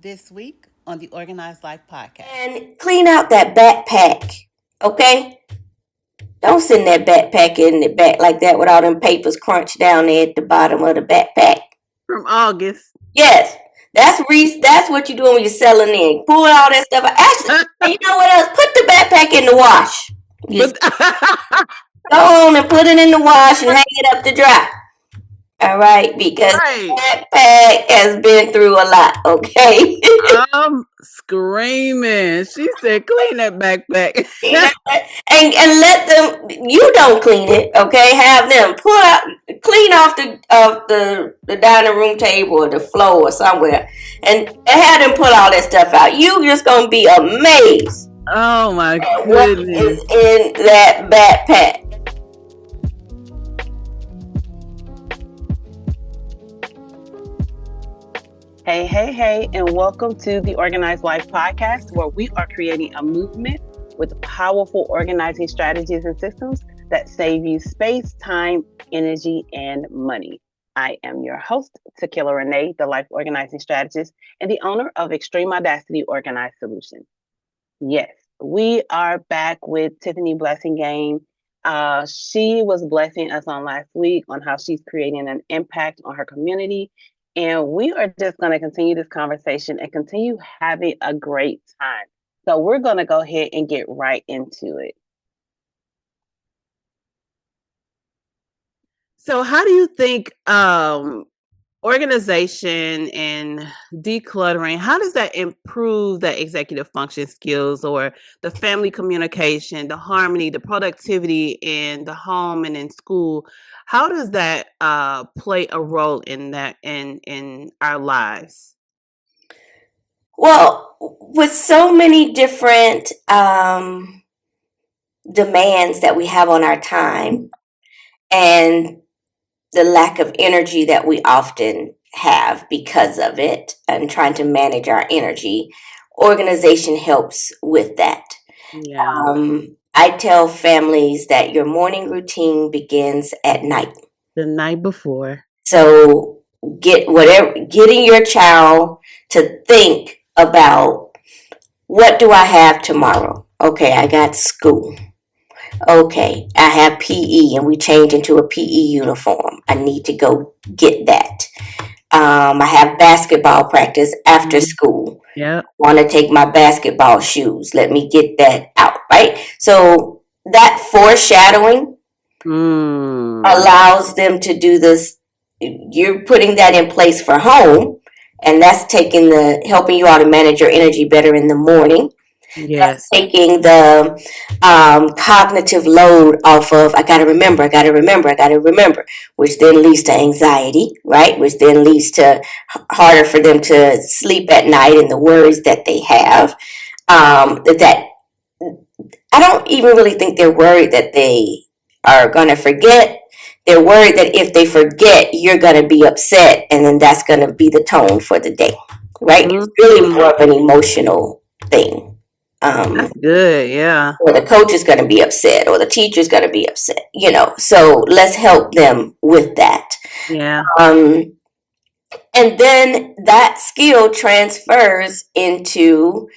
This week on the Organized Life podcast. And clean out that backpack, okay? Don't send that backpack in the back like that with all them papers crunched down there at the bottom of the backpack. From August. Yes, that's what you're doing when you're selling in. Pull all that stuff out. Actually, and you know what else? Put the backpack in the wash. Just go on and put it in the wash and hang it up to dry. All right, because that backpack has been through a lot, okay? I'm screaming. She said, clean that backpack. and let them, you don't clean it, okay? Have them clean off the dining room table or the floor or somewhere and have them put all that stuff out. You just gonna be amazed. Oh my goodness. What is in that backpack? Hey, and welcome to the Organized Life podcast, where we are creating a movement with powerful organizing strategies and systems that save you space, time, energy, and money. I am your host, Tequila Renee, the life organizing strategist and the owner of Extreme Audacity Organized Solutions. Yes, we are back with Tiffany Blassingame. She was blessing us on last week on how she's creating an impact on her community. And we are just going to continue this conversation and continue having a great time. So we're going to go ahead and get right into it. So how do you think organization and decluttering, how does that improve the executive function skills or the family communication, the harmony, the productivity in the home and in school? How does that play a role in that in our lives? Well, with so many different demands that we have on our time and the lack of energy that we often have because of it and trying to manage our energy, organization helps with that. Yeah. I tell families that your morning routine begins at night. The night before. So getting your child to think about, what do I have tomorrow? Okay, I got school. Okay, I have PE and we change into a PE uniform. I need to go get that. I have basketball practice after school. Yeah. Want to take my basketball shoes. Let me get that out, right? So that foreshadowing allows them to do this. You're putting that in place for home, and that's helping you all to manage your energy better in the morning. Yes. That's taking the cognitive load off of, I gotta remember, which then leads to anxiety, right? Which then leads to harder for them to sleep at night and the worries that they have. That I don't even really think they're worried that they are gonna forget. They're worried that if they forget, you're gonna be upset, and then that's gonna be the tone for the day, right? It's really more of an emotional thing. That's good, yeah. Or the coach is going to be upset, or the teacher is going to be upset, so let's help them with that. Yeah. And then that skill transfers into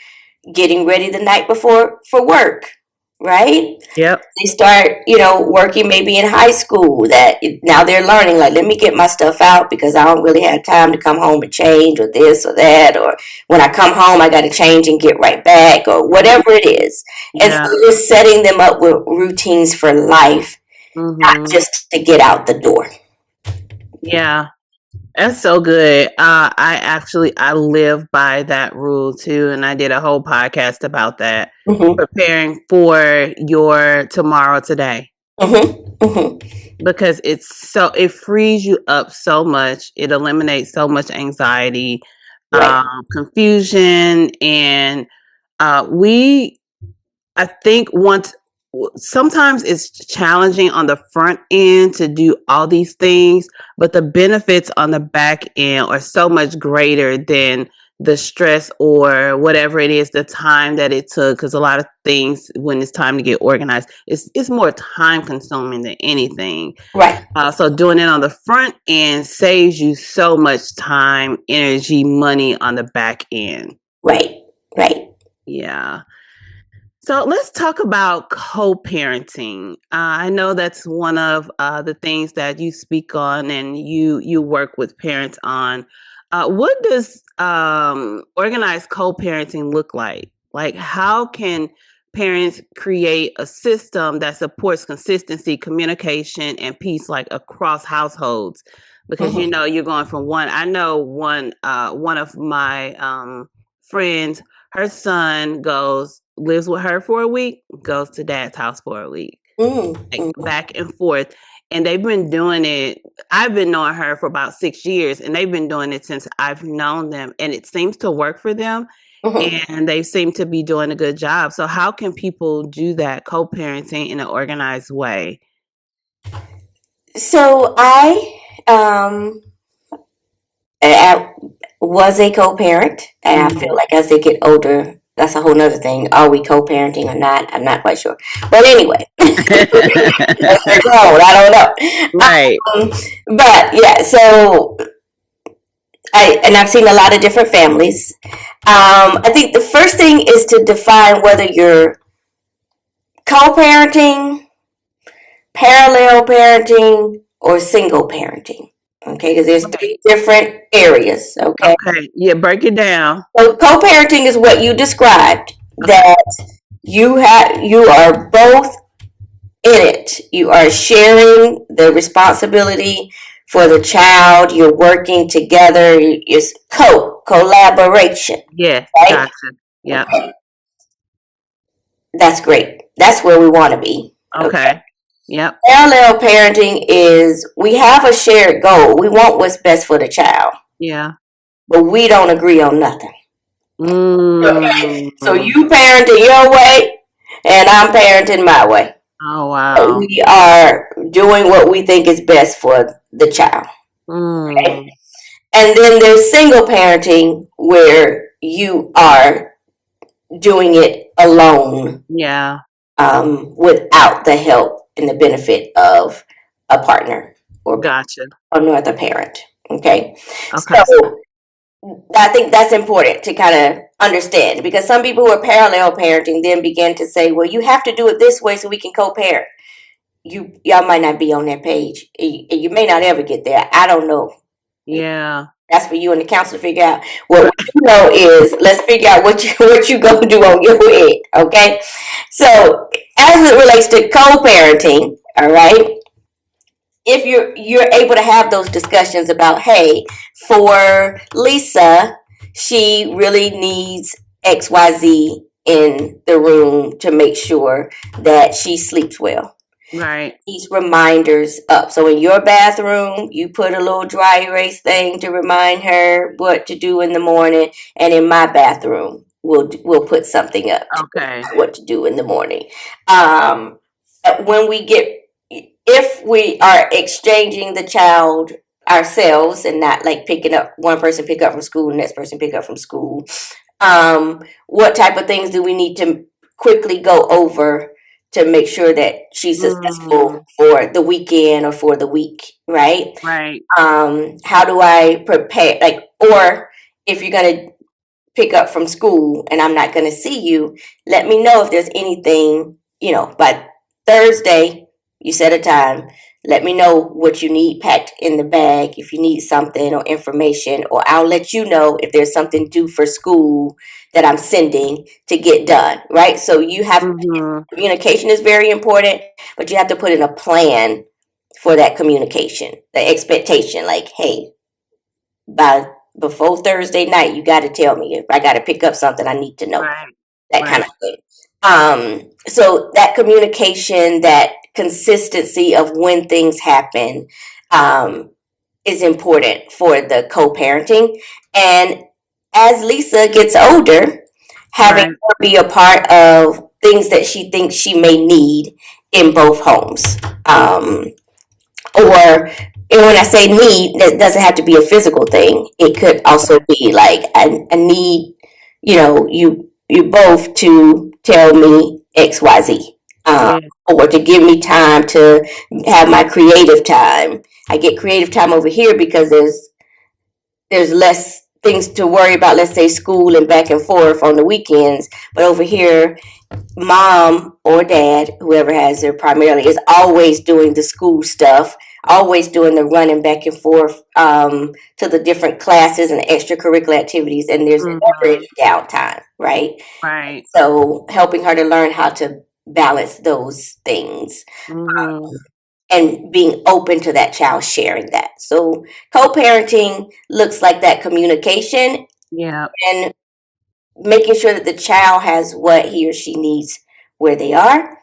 getting ready the night before for work, right? Yep. They start, working maybe in high school, that now they're learning, like, let me get my stuff out because I don't really have time to come home and change or this or that, or when I come home I got to change and get right back, or whatever it is. And so you're setting them up with routines for life, not just to get out the door. Yeah. That's so good. I live by that rule too, and I did a whole podcast about that. Preparing for your tomorrow today. Because it frees you up so much. It eliminates so much anxiety, confusion, and I think sometimes it's challenging on the front end to do all these things, but the benefits on the back end are so much greater than the stress or whatever it is, the time that it took. Because a lot of things, when it's time to get organized, it's more time consuming than anything. Right. So doing it on the front end saves you so much time, energy, money on the back end. Right. Right. Yeah. So let's talk about co-parenting. I know that's one of the things that you speak on and you work with parents on. What does organized co-parenting look like? Like, how can parents create a system that supports consistency, communication, and peace, like across households? Because Mm-hmm. you're going from one. I know one of my friends, her son lives with her for a week, goes to dad's house for a week, like Mm-hmm. back and forth. And they've been doing it. I've been knowing her for about 6 years, and they've been doing it since I've known them. And it seems to work for them, Mm-hmm. and they seem to be doing a good job. So, how can people do that co-parenting in an organized way? So I was a co-parent, and I feel like as they get older, that's a whole nother thing. Are we co-parenting or not? I'm not quite sure. But anyway, as they're grown, I don't know. Right. But yeah, so I've seen a lot of different families. I think the first thing is to define whether you're co-parenting, parallel parenting, or single parenting. Okay, because there's Right. three different areas. Okay, Okay. Yeah. Break it down. so co-parenting is what you described. Okay. That you are both in it. You are sharing the responsibility for the child. You're working together. It's collaboration, Yes. right? Gotcha. Yep. Okay, that's great. That's where we want to be. Okay. Okay. Yep. Parallel parenting is we have a shared goal. We want what's best for the child, Yeah. but we don't agree on nothing. Okay. So Mm. you parenting your way, and I'm parenting my way. Oh wow. We are doing what we think is best for the child. Okay? Mm. And then there's single parenting where you are doing it alone, Yeah. without the help and the benefit of a partner or Gotcha. another parent. Okay. Okay. So I think that's important to kind of understand because some people who are parallel parenting then begin to say, well, you have to do it this way so we can co-parent. Y'all might not be on that page. You may not ever get there. I don't know. Yeah. That's for you and the counselor to figure out. Right. What you know is let's figure out what you gonna do on your end. Okay. So as it relates to co-parenting, all right, if you're able to have those discussions about, hey, for Lisa, she really needs XYZ in the room to make sure that she sleeps well. Right. These reminders up. So in your bathroom, you put a little dry erase thing to remind her what to do in the morning, and in my bathroom, we'll put something up to Okay. what to do in the morning. When we get if we are exchanging the child ourselves and not like picking up one person pick up from school, next person pick up from school, what type of things do we need to quickly go over to make sure that she's Mm. successful for the weekend or for the week, right? Right. How do I prepare, like, or if you're going to pick up from school and I'm not going to see you, let me know if there's anything, by Thursday, you set a time. Let me know what you need packed in the bag, if you need something or information, or I'll let you know if there's something due for school that I'm sending to get done, right? So you have Mm-hmm. communication is very important, but you have to put in a plan for that communication, the expectation, like, hey, by before Thursday night, you got to tell me if I got to pick up something. I need to know Right. that kind Right. of thing. So that communication, that consistency of when things happen, is important for the co-parenting. And as Lisa gets older, having Right. her be a part of things that she thinks she may need in both homes. Or And when I say need, that doesn't have to be a physical thing. It could also be like a need, you both to tell me XYZ. Yeah. Or to give me time to have my creative time. I get creative time over here because there's less things to worry about, let's say school and back and forth on the weekends. But over here, mom or dad, whoever has it primarily, is always doing the school stuff, always doing the running back and forth to the different classes and extracurricular activities, and there's never Mm-hmm. any downtime, right? Right. So helping her to learn how to balance those things Mm-hmm. and being open to that child sharing that. So co-parenting looks like that communication Yeah. and making sure that the child has what he or she needs where they are.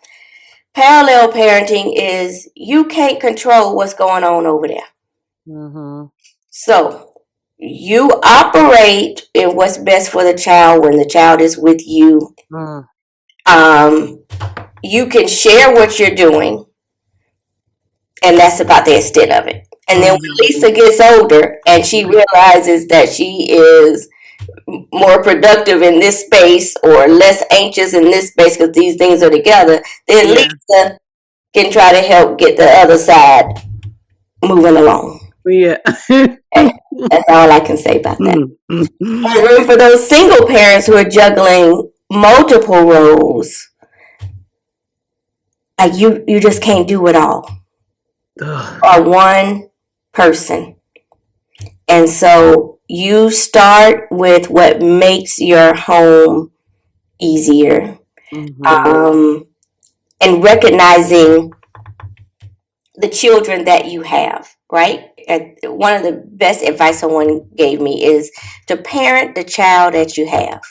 Parallel parenting is you can't control what's going on over there. Mm-hmm. So you operate in what's best for the child when the child is with you. Mm. Um, you can share what you're doing, and that's about the extent of it. And then when Mm-hmm. Lisa gets older and she realizes that she is more productive in this space or less anxious in this space because these things are together, then Yeah. Lisa can try to help get the other side moving along. Yeah. Okay. That's all I can say about that. Mm-hmm. And room for those single parents who are juggling multiple roles. Like you just can't do it all. Ugh. Or one person. And so you start with what makes your home easier. Mm-hmm. Um, and recognizing the children that you have, right? One of the best advice someone gave me is to parent the child that you have.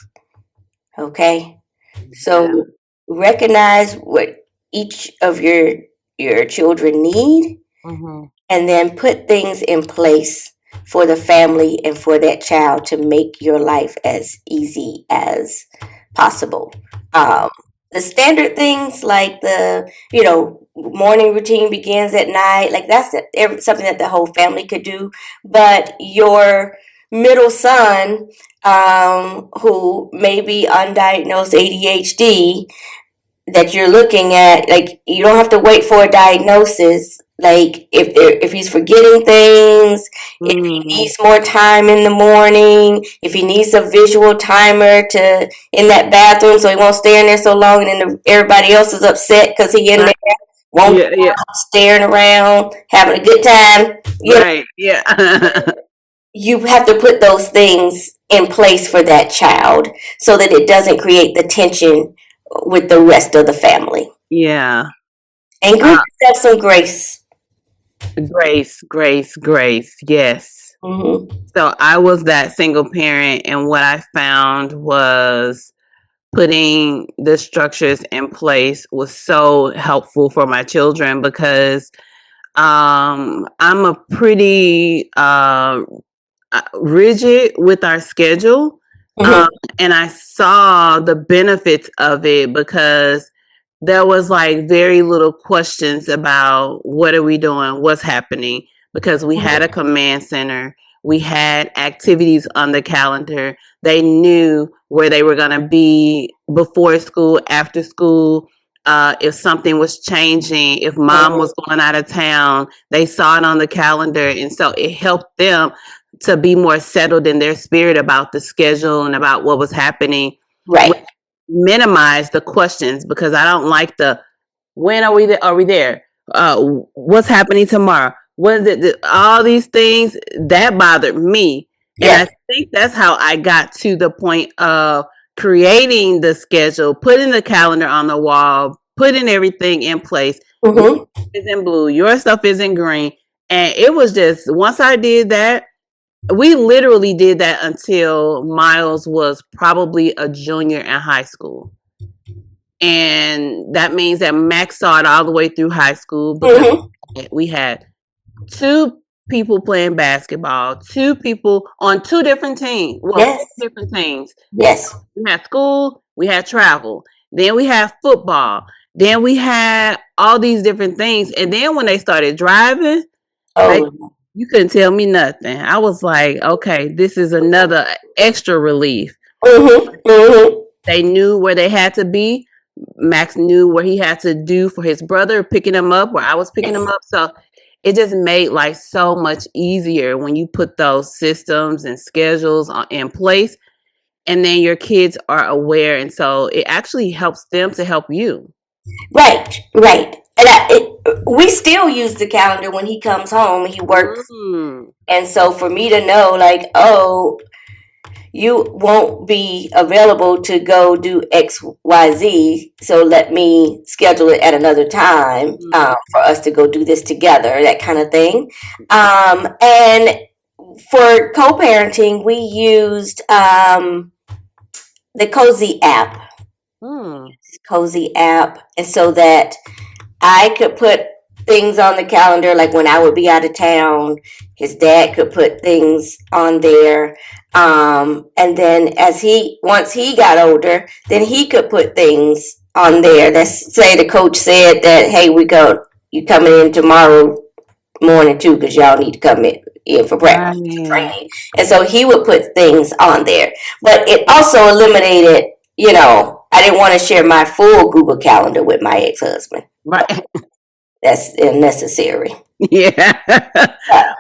Okay? Yeah. So recognize what each of your children need Mm-hmm. and then put things in place for the family and for that child to make your life as easy as possible. Um, the standard things like the morning routine begins at night, like that's something that the whole family could do. But your middle son, who may be undiagnosed ADHD, that you're looking at, like you don't have to wait for a diagnosis. Like if he's forgetting things, if he Mm. needs more time in the morning, if he needs a visual timer to in that bathroom so he won't stay in there so long, and then everybody else is upset because he in Right. there won't Yeah. Yeah. stop staring around having a good time. Right. Yeah. You have to put those things in place for that child so that it doesn't create the tension with the rest of the family. Yeah. And give Uh, yourself some grace. Grace, grace, grace. Yes. Mm-hmm. So I was that single parent, and what I found was putting the structures in place was so helpful for my children because I'm a pretty rigid with our schedule. Um, Mm-hmm. and I saw the benefits of it because there was like very little questions about what are we doing, what's happening, because we had a command center, we had activities on the calendar. They knew where they were going to be before school, after school. If something was changing, if mom was going out of town, they saw it on the calendar. And so it helped them to be more settled in their spirit about the schedule and about what was happening. Right. Minimize the questions because I don't like the when are we there? Are we there? What's happening tomorrow? What is it? All these things that bothered me, and Yeah. I think that's how I got to the point of creating the schedule, putting the calendar on the wall, putting everything in place. Your Mm-hmm. stuff is in blue, your stuff is in green, and it was just once I did that, we literally did that until Miles was probably a junior in high school. And that means that Max saw it all the way through high school because Mm-hmm. we had two people playing basketball, two people on two different teams. Well, Yes. four different teams. Yes. We had school, we had travel, then we had football, then we had all these different things. And then when they started driving, They, Oh. you couldn't tell me nothing. I was like, okay, this is another extra relief. Mhm. Mhm. They knew where they had to be. Max knew where he had to do for his brother, picking him up where I was picking him up. So it just made life so much easier when you put those systems and schedules in place, and then your kids are aware. And so it actually helps them to help you. Right. Right. And we still use the calendar when he comes home. He works, Mm, and so for me to know, like, oh, you won't be available to go do XYZ, so let me schedule it at another time mm, for us to go do this together, that kind of thing. And for co-parenting, we used the mm. Cozy app, and so that I could put things on the calendar, like when I would be out of town, his dad could put things on there. And then once he got older, then he could put things on there. Let's say the coach said that, hey, you coming in tomorrow morning too, because y'all need to come in for practice, for Right. training. And so he would put things on there. But it also eliminated, I didn't want to share my full Google Calendar with my ex-husband. Right. That's unnecessary. Yeah.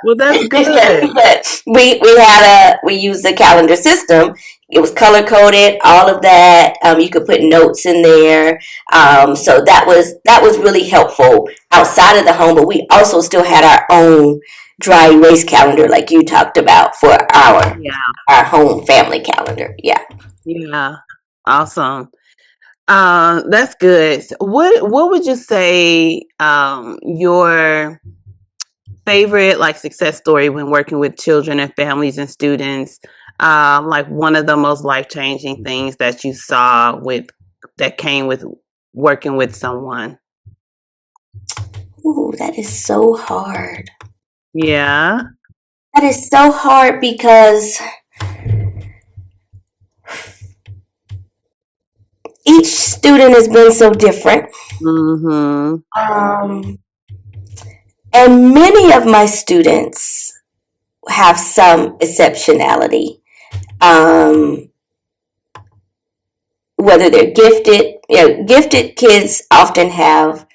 Well, that's good. But we used the calendar system. It was color coded, all of that. You could put notes in there. So that was really helpful outside of the home. But we also still had our own dry erase calendar, like you talked about, for Yeah. our home family calendar. Yeah. Yeah. Awesome. That's good. So what would you say your favorite like success story when working with children and families and students, like one of the most life-changing things that you saw with that came with working with someone? Ooh, that is so hard. Yeah. That is so hard because each student has been so different. Mhm. Um, and many of my students have some exceptionality. Um, Whether they're gifted, gifted kids often have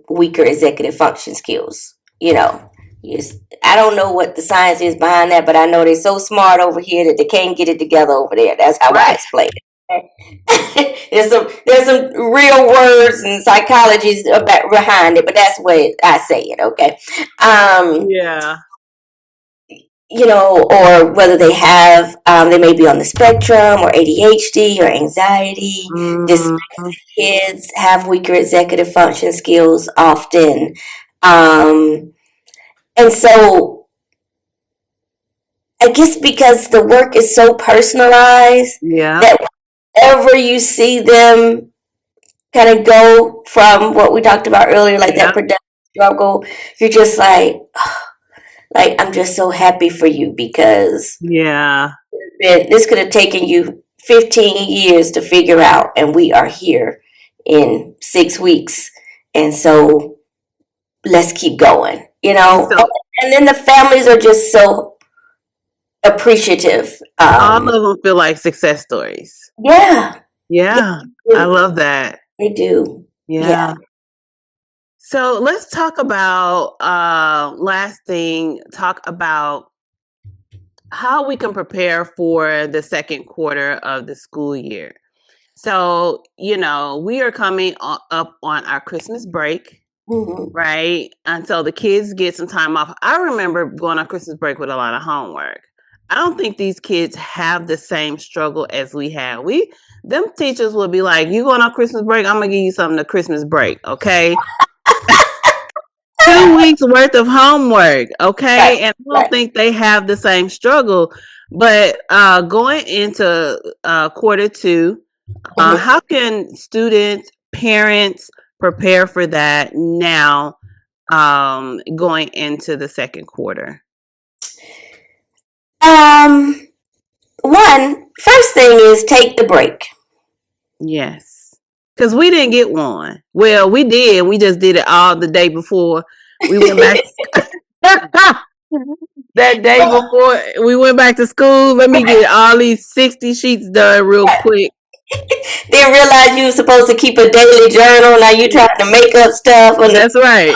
weaker executive function skills. Yes, I don't know what the science is behind that, but I know they're so smart over here that they can't get it together over there. That's how I Right. explain it. There's some real words and psychologies behind it, but that's the way I say it. Okay. Um, Yeah. or whether they may be on the spectrum or ADHD or anxiety. Mhm. Dyslexic kids have weaker executive function skills often. And so I guess because the work is so personalized Yeah. that whenever you see them kind of go from what we talked about earlier, like that Yeah. productive struggle, you're just like, I'm just so happy for you because Yeah. this could have taken you 15 years to figure out, and we are here in 6 weeks. And so let's keep going, And so And then the families are just so appreciative. all of them feel like success stories. Yeah, yeah, Yeah. they I do. love that. They do. Yeah. Yeah. So let's talk about last thing, talk about how we can prepare for the second quarter of the school year. So, we are coming up on our Christmas break, Mhm. right? Until the kids get some time off. I remember going on Christmas break with a lot of homework. I don't think these kids have the same struggle as we have. Them teachers will be like, "You going on Christmas break? I'm gonna give you something to Christmas break, okay?" 2 weeks worth of homework, Right, okay? And I don't right. think they have the same struggle. But going into quarter two, Mhm. how can students, parents prepare for that now, going into the second quarter? Um, first thing is take the break. Yes. Because we didn't get one. Well, we did. We just did it all the day before we went back. That day before we went back to school, let me get all these 60 sheets done real quick. Didn't realize you were supposed to keep a daily journal. Now you trying to make up stuff. That's right.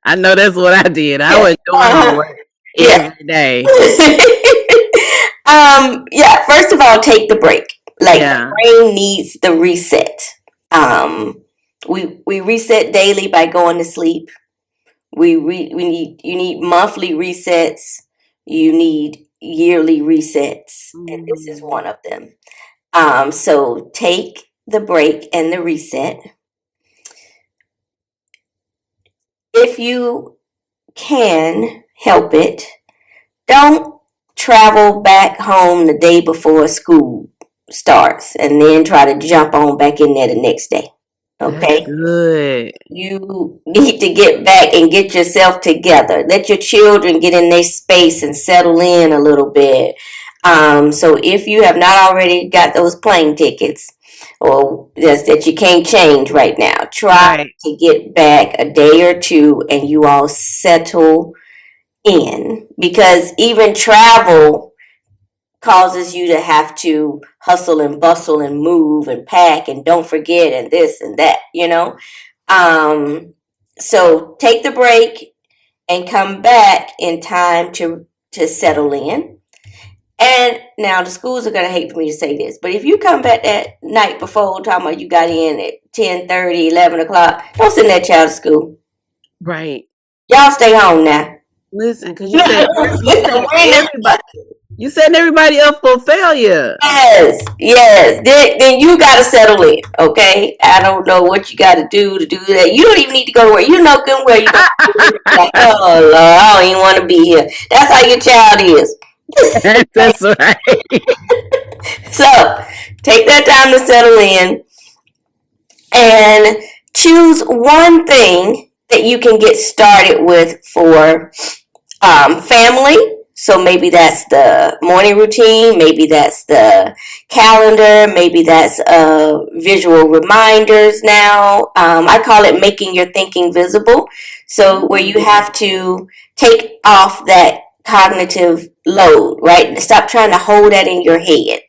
I know that's what I did. I was doing homework every day. Yeah, first of all, take the break. Like Yeah. the brain needs the reset. We reset daily by going to sleep. We need you need monthly resets. You need yearly resets, and this is one of them. So take the break and the reset. If you can help it, don't travel back home the day before school starts and then try to jump on back in there the next day. Okay? That's good. You need to get back and get yourself together. Let your children get in their space and settle in a little bit. So if you have not already got those plane tickets or that you can't change right now, try to get back a day or two and you all settle in, because even travel causes you to have to hustle and bustle and move and pack and don't forget and this and that, so take the break and come back in time to settle in. And now the schools are going to hate for me to say this, but if you come back that night before, talking about you got in at 10:30, 11 o'clock, don't send that child to school. Right. Y'all stay home now. Listen, because you setting everybody up for failure. Yes. Then you got to settle in, okay? I don't know what you got to do that. You don't even need to go to work. You know good where you go. Like, oh, Lord, I don't even want to be here. That's how your child is. That's right. So take that time to settle in and choose one thing that you can get started with for family. So maybe that's the morning routine, maybe that's the calendar, maybe that's visual reminders now. I call it making your thinking visible. So where you have to take off that cognitive load, right? Stop trying to hold that in your head.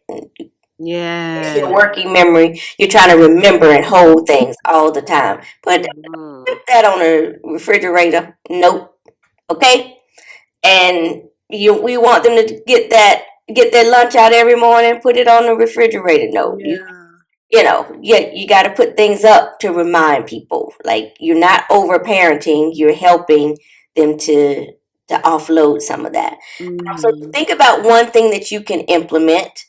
Yeah. Your working memory, you're trying to remember and hold things all the time. Put that on a refrigerator. Nope. Okay? And we want them to get their lunch out every morning, put it on the refrigerator. No, you got to put things up to remind people. Like, you're not over parenting, you're helping them to offload some of that. So think about one thing that you can implement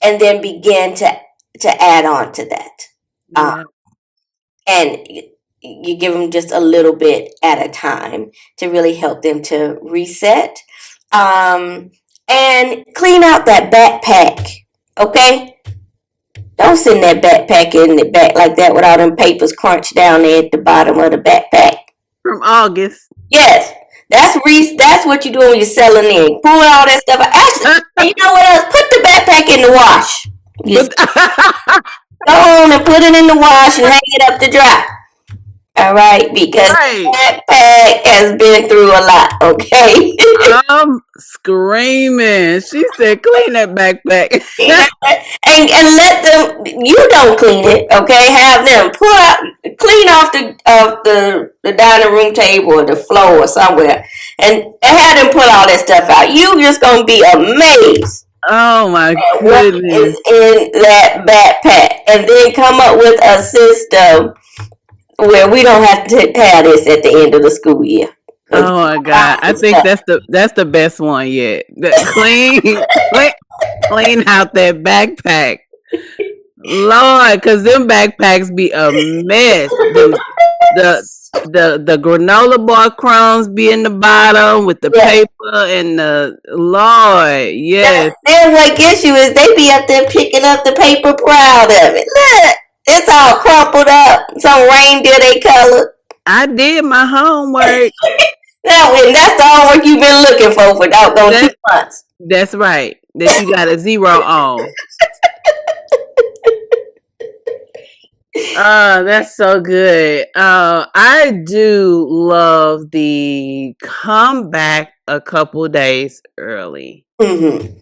and then begin to add on to that. And you give them just a little bit at a time to really help them to reset. And clean out that backpack, okay? Don't send that backpack in the back like that with all them papers crunched down there at the bottom of the backpack. From August. Yes. That's what you're doing when you're selling in. Pulling all that stuff out. Actually, you know what else? Put the backpack in the wash. Go on and put it in the wash and hang it up to dry. All right, because that backpack has been through a lot, okay? I'm screaming. She said, clean that backpack. and let them, you don't clean it, okay? Have them clean off the dining room table or the floor or somewhere and have them put all that stuff out. You just going to be amazed. Oh my goodness. What is in that backpack? And then come up with a system where we don't have to have this at the end of the school year. Oh my God! I think that's the best one yet. Clean out that backpack, Lord, because them backpacks be a mess. The granola bar crumbs be in the bottom with the paper and the Lord, yes. Then what gets you is they be up there picking up the paper, proud of it. Look, it's all crumpled up. Some reindeer they colored. I did my homework. Now, and that's the homework you've been looking for doggone 2 months. That's right. That you got a 0 on. That's so good. I do love the come back a couple days early. Mm-hmm.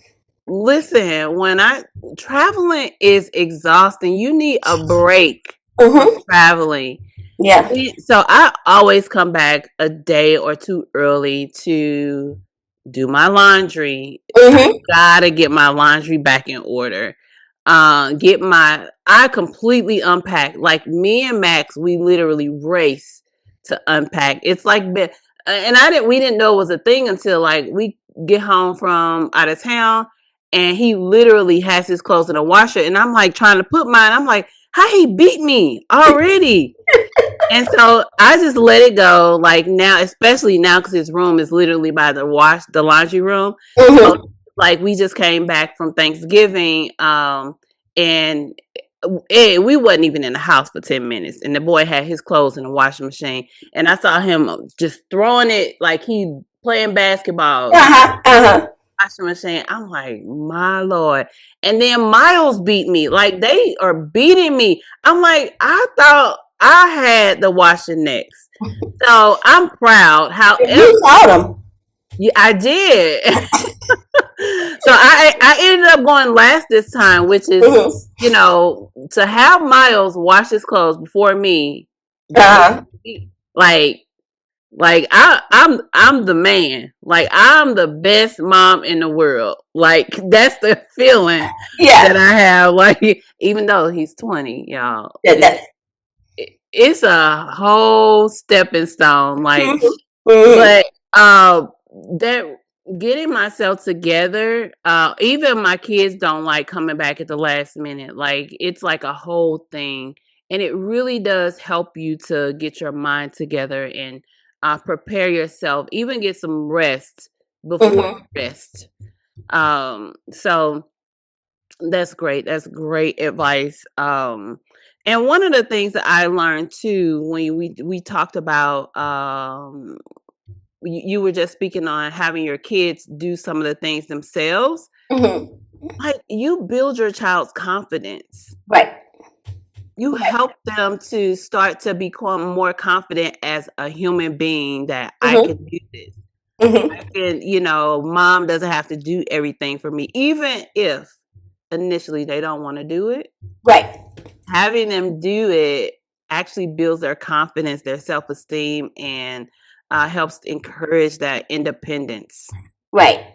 Listen, when I traveling is exhausting. You need a break from Mm-hmm. traveling. Yeah. So I always come back a day or two early to do my laundry. I Mm-hmm. gotta get my laundry back in order. I completely unpack. Like me and Max, we literally race to unpack. It's like, and we didn't know it was a thing until like we get home from out of town, and he literally has his clothes in a washer, and I'm like trying to put mine. I'm like, how he beat me already? And so I just let it go. Like now, especially now, because his room is literally by the laundry room. So Mm-hmm. like we just came back from Thanksgiving, and we wasn't even in the house for 10 minutes, and the boy had his clothes in the washing machine, and I saw him just throwing it like he playing basketball. Uh-huh. Uh-huh. Washing machine. I'm like, my lord. And then Miles beat me. Like they are beating me. I'm like, I thought I had the washing next. So I'm proud. However, You taught them. yeah, I did. So I ended up going last this time, which is, Mm-hmm. to have Miles wash his clothes before me. Uh-huh. Like I'm the man. Like I'm the best mom in the world. Like that's the feeling that Yeah. I have. Like even though he's 20, y'all, That, that. it's a whole stepping stone. Like, Mm-hmm. Mm-hmm. but that getting myself together. Even my kids don't like coming back at the last minute. Like it's like a whole thing, and it really does help you to get your mind together and prepare yourself. Even get some rest before Mm-hmm. rest. So that's great. That's great advice. And one of the things that I learned too when we talked about you were just speaking on having your kids do some of the things themselves. Mm-hmm. Like you build your child's confidence. Right. You Right. help them to start to become more confident as a human being that I can Mm-hmm. do this. Mm-hmm. And mom doesn't have to do everything for me, even if initially they don't want to do it. Right. Having them do it actually builds their confidence, their self-esteem, and helps encourage that independence. Right.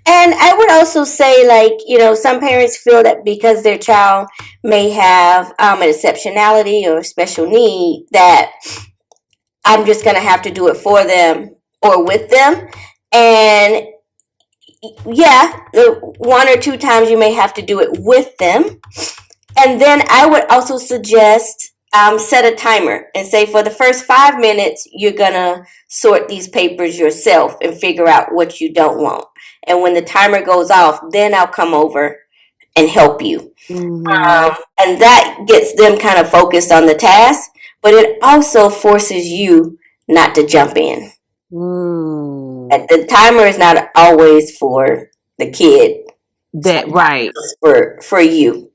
And I would also say, like, some parents feel that because their child may have an exceptionality or special need, that I'm just going to have to do it for them or with them. And yeah, one or two times you may have to do it with them. And then I would also suggest set a timer and say for the first 5 minutes, you're going to sort these papers yourself and figure out what you don't want. And when the timer goes off, then I'll come over and help you. Mm-hmm. And that gets them kind of focused on the task, but it also forces you not to jump in. Mm. And the timer is not always for the kid. That Sometimes right. it's for you.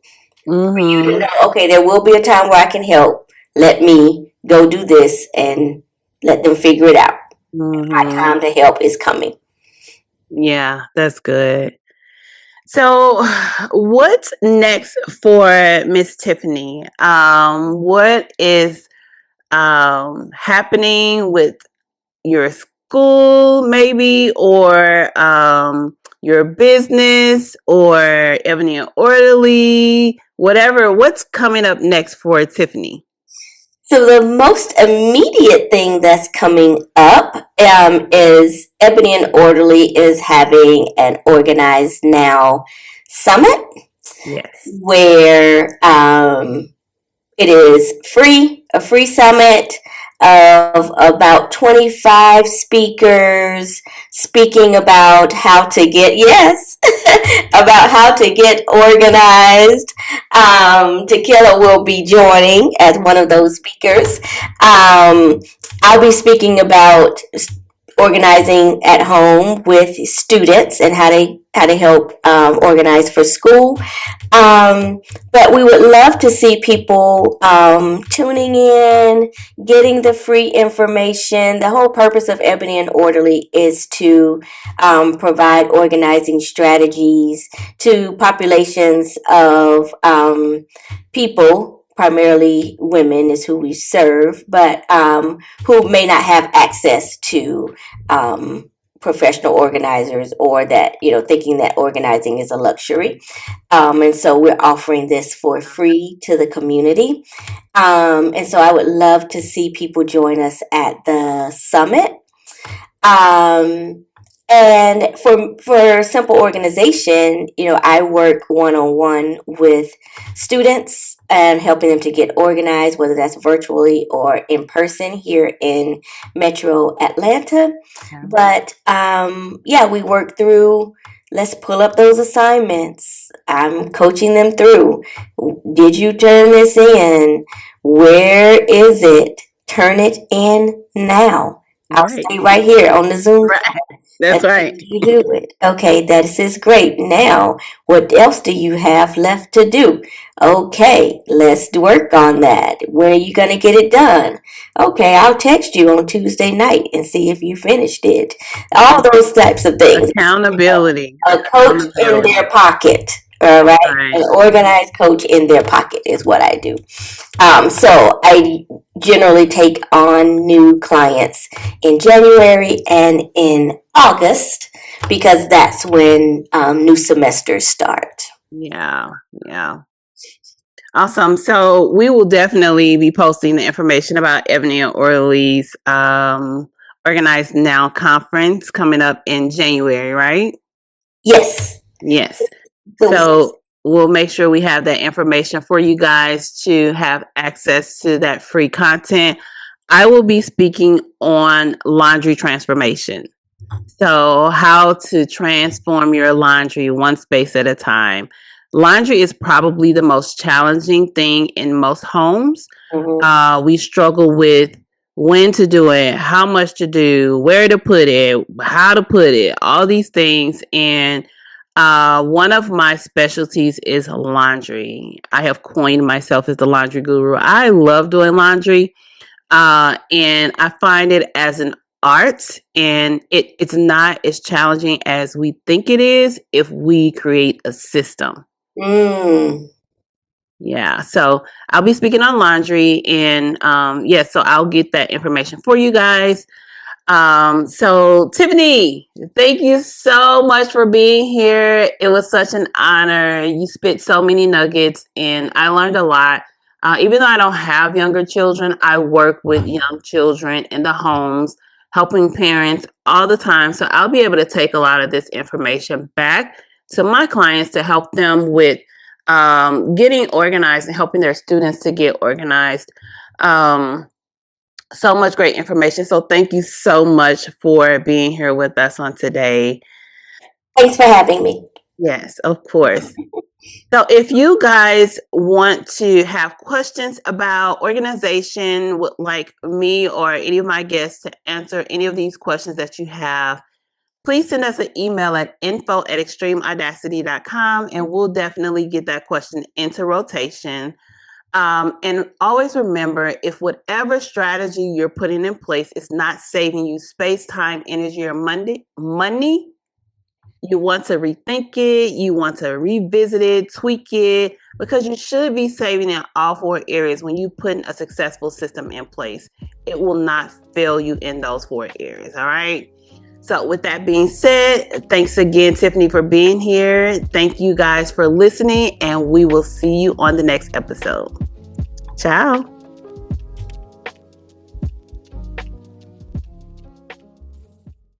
You to Mm-hmm. know, okay, there will be a time where I can help. Let me go do this and let them figure it out. My Mm-hmm. time to help is coming. Yeah, that's good. So, what's next for Miss Tiffany? What is happening with your school, maybe, or your business, or Ebony Orderly, whatever? What's coming up next for Tiffany? So the most immediate thing that's coming up is Ebony and Orderly is having an Organized Now summit Yes. where it is a free summit of about 25 speakers speaking about how to get, yes, about how to get organized. Tequila will be joining as one of those speakers. I'll be speaking about organizing at home with students and how to help organize for school. But we would love to see people tuning in, getting the free information. The whole purpose of Ebony and Orderly is to provide organizing strategies to populations of people, primarily women is who we serve, but who may not have access to professional organizers, or that, thinking that organizing is a luxury. And so we're offering this for free to the community. And so I would love to see people join us at the summit. Um, and for simple organization, I work one-on-one with students and helping them to get organized, whether that's virtually or in person here in Metro Atlanta. Yeah. But yeah, we work through. Let's pull up those assignments. I'm coaching them through. Did you turn this in? Where is it? Turn it in now. I'll stay right here on the Zoom. Right. That's right. You do it. Okay, this is great. Now, what else do you have left to do? Okay, let's work on that. When are you going to get it done? Okay, I'll text you on Tuesday night and see if you finished it. All those types of things. Accountability. A coach in their pocket. All right. An organized coach in their pocket is what I do. So I generally take on new clients in January and in August, because that's when new semesters start. Yeah. Awesome. So we will definitely be posting the information about Ebony and Orderly's Organized Now conference coming up in January, right? Yes. So we'll make sure we have that information for you guys to have access to that free content. I will be speaking on laundry transformation. So how to transform your laundry one space at a time. Laundry is probably the most challenging thing in most homes. Mm-hmm. We struggle with when to do it, how much to do, where to put it, how to put it, all these things. And one of my specialties is laundry. I have coined myself as the laundry guru. I love doing laundry. And I find it as an art, and it's not as challenging as we think it is if we create a system. Yeah, so I'll be speaking on laundry, and so I'll get that information for you guys. So Tiffany, thank you so much for being here. It was such an honor. You spit so many nuggets, and I learned a lot. Even though I don't have younger children, I work with young children in the homes, helping parents all the time. So I'll be able to take a lot of this information back to my clients to help them with getting organized and helping their students to get organized. So much great information. So thank you so much for being here with us on today. Thanks for having me. Yes, of course. So if you guys want to have questions about organization, would like me or any of my guests to answer any of these questions that you have, please send us an email at info@extremeaudacity.com, and we'll definitely get that question into rotation. And always remember, if whatever strategy you're putting in place is not saving you space, time, energy, or money, you want to rethink it, you want to revisit it, tweak it, because you should be saving in all 4 areas when you put a successful system in place. It will not fail you in those 4 areas, all right? So with that being said, thanks again, Tiffany, for being here. Thank you guys for listening, and we will see you on the next episode. Ciao.